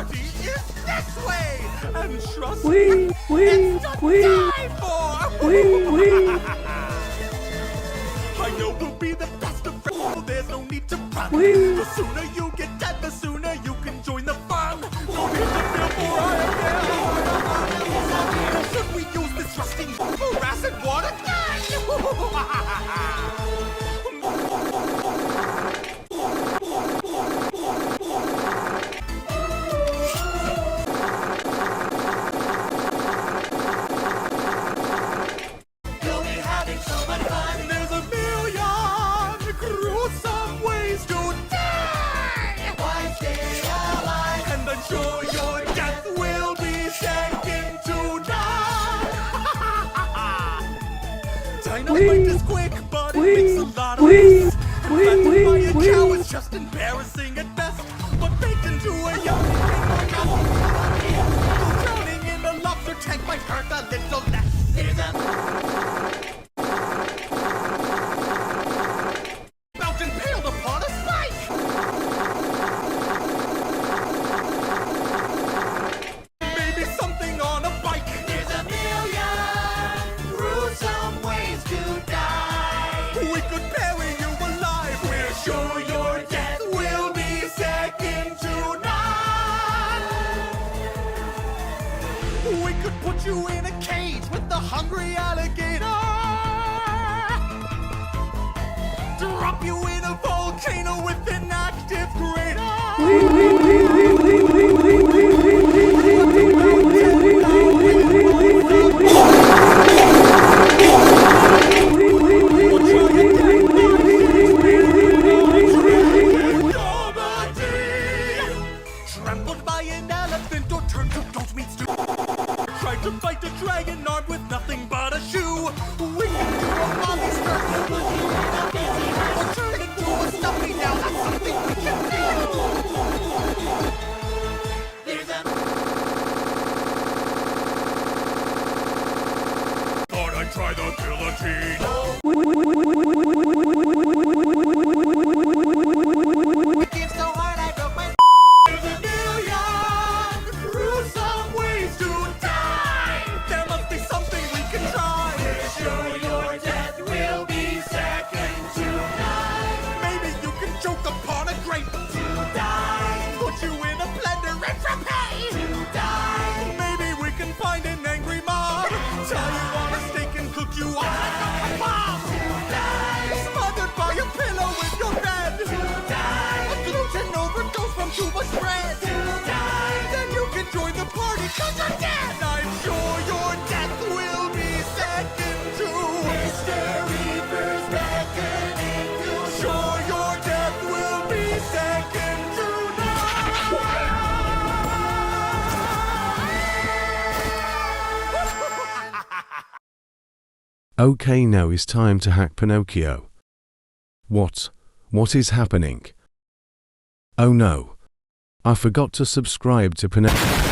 party is this way, and trust me, it's to die for. I know we'll be the best of friends, so there's no need to run. The sooner you get dead, the sooner you can join the fun. No need to feel for I am. Should we use this rusting for acid water gun? Sure your death will be second to none. Dynamite is quick, but it makes a lot of mess. Invented by a cow is just embarrassing at best. But baked into a young drowning in a lobster tank might hurt a little less. There's a mountain impaled upon a spike. Sure your death will be second to none. We could put you in a cage with the hungry alligator. Drop you in a volcano with an active trampled by an elephant or turned to goat meat stew. Tried to fight a dragon armed with nothing but a shoe. We can do a mommy skirt, or turn into a stuffy. Now that's something we can do. There's a thought I'd try the guillotine. Choke upon a grape to die. Put you in a blender and prepare to die. Maybe we can find an angry mob. Tie you on a stake and cook you up like a bomb. To die. Smothered by a pillow in your bed. To die. A gluten overdose from too much bread. To die. Then you can join the party 'cause you're dead. I'm sure your death will be second to Mr. Reaper's beckoning. Sure your death will be second to none. Okay, now is time to hack Pinocchio. What is happening? Oh no. I forgot to subscribe to Pinocchio.